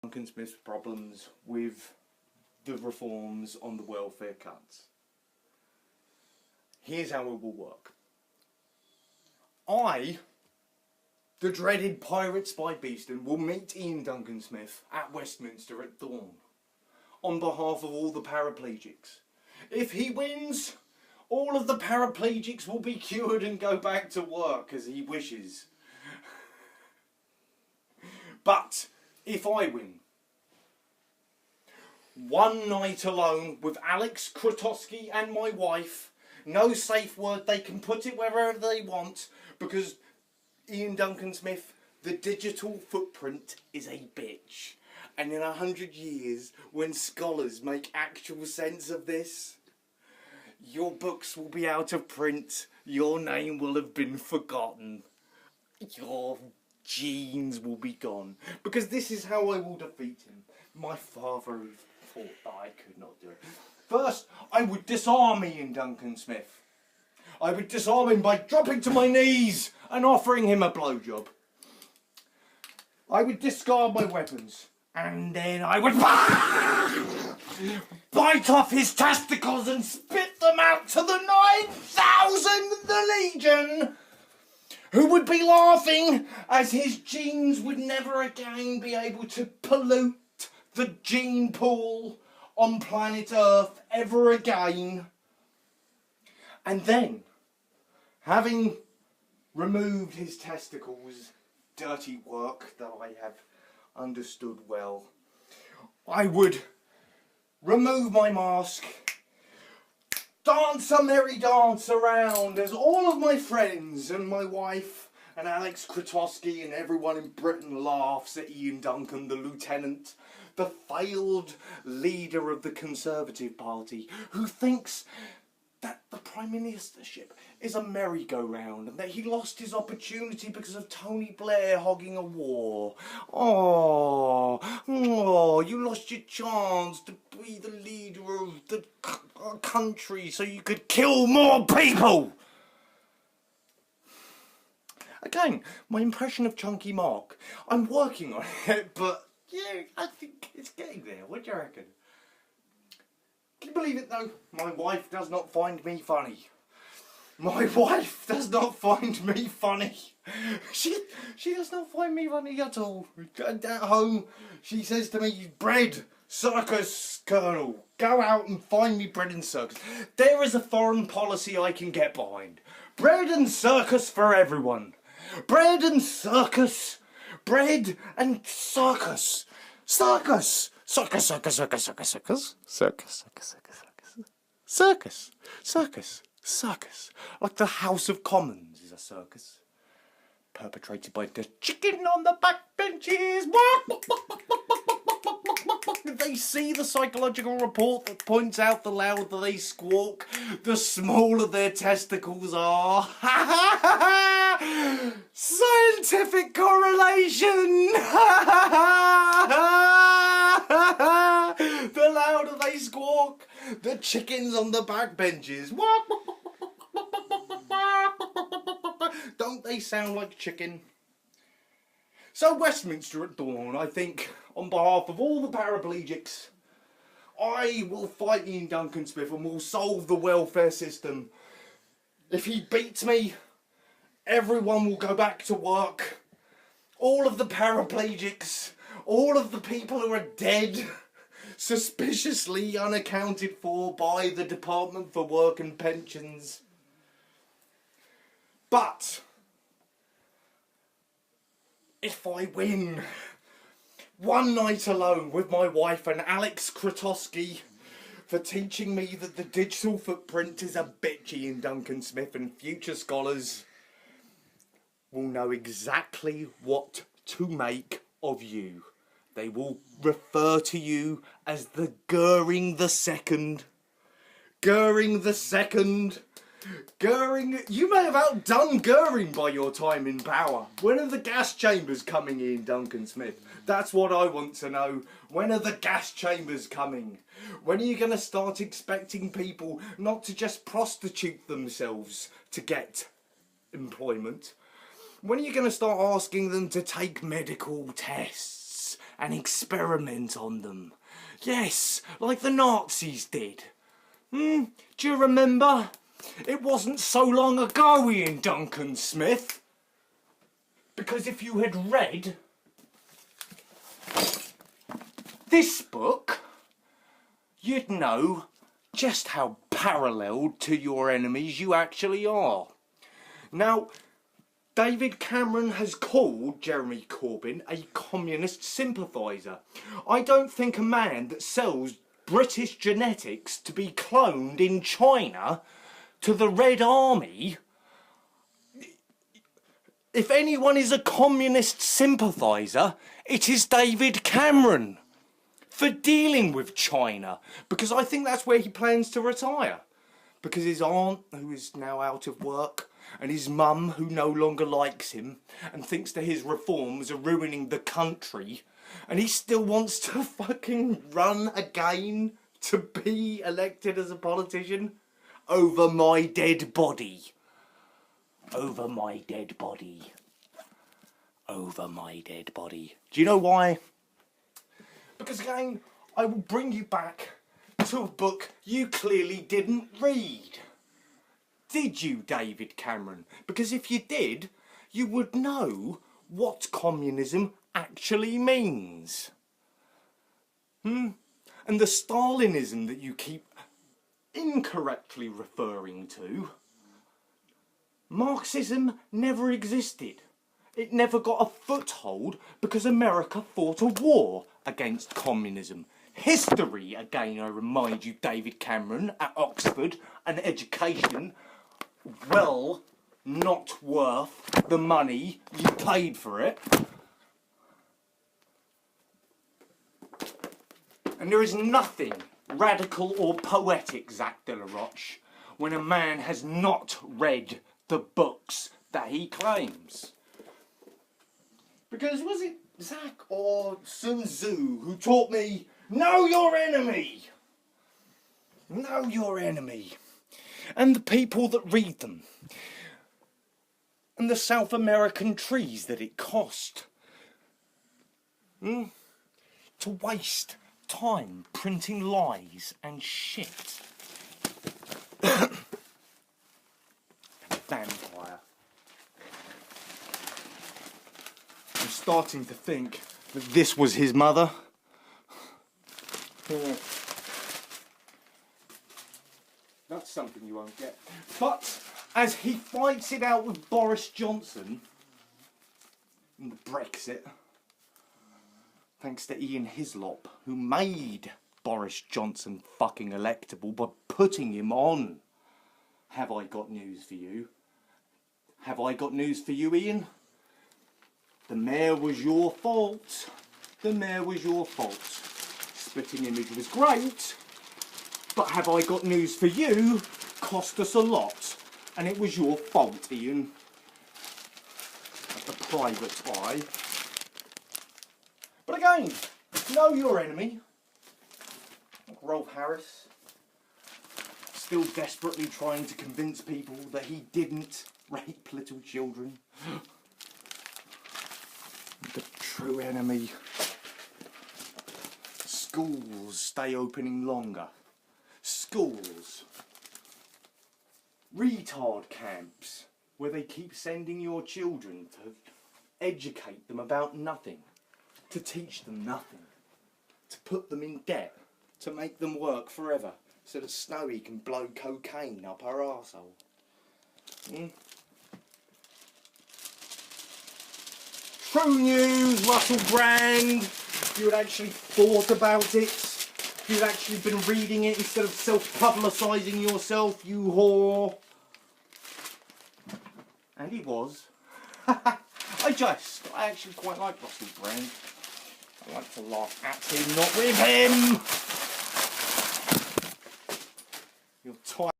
Duncan Smith's problems with the reforms on the welfare cuts. Here's how it will work. I, the dreaded Priate Spy Beeston, will meet Ian Duncan Smith at Westminster at dawn on behalf of all the paraplegics. If he wins, all of the paraplegics will be cured and go back to work as he wishes. But if I win, one night alone with Alex Krotowski and my wife, no safe word, they can put it wherever they want, because Ian Duncan Smith, the digital footprint is a bitch. And in 100 years, when scholars make actual sense of this, your books will be out of print, your name will have been forgotten, your genes will be gone. Because this is how I will defeat him. My father thought that I could not do it. First, I would disarm Ian Duncan Smith. I would disarm him by dropping to my knees and offering him a blowjob. I would discard my weapons. And then I would bite off his testicles and spit them out to the 9,000 the Legion, who would be laughing as his genes would never again be able to pollute the gene pool on planet Earth ever again. And then, having removed his testicles, dirty work that I have understood well, I would remove my mask, dance a merry dance around as all of my friends and my wife and Alex Krotowski and everyone in Britain laughs at Ian Duncan, the lieutenant, the failed leader of the Conservative Party, who thinks that the Prime Ministership is a merry-go-round and that he lost his opportunity because of Tony Blair hogging a war. Oh, you lost your chance to be the leader of the country so you could kill more people. Again, my impression of Chunky Mark. I'm working on it, but yeah, I think it's getting there. What do you reckon? Can you believe it though? My wife does not find me funny. My wife does not find me funny. She does not find me funny at all. At home, she says to me, bread, circus, Colonel. Go out and find me bread and circus. There is a foreign policy I can get behind. Bread and circus for everyone. Bread and circus. Bread and circus. Circus. Circus, circus, circus, circus, circus. Circus, circus, circus, circus. Circus, circus, circus. Like the House of Commons is a circus. Perpetrated by the chicken on the back benches. They see the psychological report that points out the louder they squawk, the smaller their testicles are. Scientific correlation. The louder they squawk, the chickens on the back benches. Don't they sound like chicken? So Westminster at dawn, I think, on behalf of all the paraplegics, I will fight Ian Duncan Smith and will solve the welfare system. If he beats me, everyone will go back to work. All of the paraplegics, all of the people who are dead, suspiciously unaccounted for by the Department for Work and Pensions. But if I win, one night alone with my wife and Alex Krotowski for teaching me that the digital footprint is a bitch, Ian Duncan Smith, and future scholars will know exactly what to make of you. They will refer to you as the Goering the Second. Goering the Second. Goering, you may have outdone Goering by your time in power. When are the gas chambers coming in, Duncan Smith? That's what I want to know. When are the gas chambers coming? When are you going to start expecting people not to just prostitute themselves to get employment? When are you going to start asking them to take medical tests and experiment on them. Yes, like the Nazis did. Do you remember? It wasn't so long ago, Ian Duncan Smith. Because if you had read this book, you'd know just how paralleled to your enemies you actually are. Now, David Cameron has called Jeremy Corbyn a communist sympathiser. I don't think a man that sells British genetics to be cloned in China to the Red Army, if anyone is a communist sympathiser, it is David Cameron for dealing with China, because I think that's where he plans to retire. Because his aunt, who is now out of work, and his mum, who no longer likes him and thinks that his reforms are ruining the country, and he still wants to fucking run again to be elected as a politician over my dead body. Over my dead body. Over my dead body. Do you know why? Because again, I will bring you back to a book you clearly didn't read. Did you, David Cameron? Because if you did, you would know what communism actually means. And the Stalinism that you keep incorrectly referring to, Marxism never existed. It never got a foothold because America fought a war against communism. History, again I remind you, David Cameron, at Oxford, an education well not worth the money you paid for it. And there is nothing radical or poetic, Zach de la Roche, when a man has not read the books that he claims. Because was it Zach or Sun Tzu who taught me, know your enemy? Know your enemy. And the people that read them. And the South American trees that it cost. To waste time printing lies and shit. Vampire. I'm starting to think that this was his mother. That's something you won't get. But as he fights it out with Boris Johnson in the Brexit, thanks to Ian Hislop, who made Boris Johnson fucking electable by putting him on. Have I got news for you? Have I got news for you, Ian? The mayor was your fault. The mayor was your fault. Splitting image was great, but have I got news for you? Cost us a lot, and it was your fault, Ian. At the private eye. But again, know your enemy. Like Rolf Harris, still desperately trying to convince people that he didn't rape little children. The true enemy. Schools stay opening longer. Schools. Retard camps, where they keep sending your children to educate them about nothing. To teach them nothing. To put them in debt. To make them work forever. So that Snowy can blow cocaine up her arsehole. True news, Russell Brand. If you had actually thought about it. If you'd actually been reading it instead of self-publicising yourself, you whore. And he was. I actually quite like Russell Brand. I like to laugh at him, not with him. You're tired.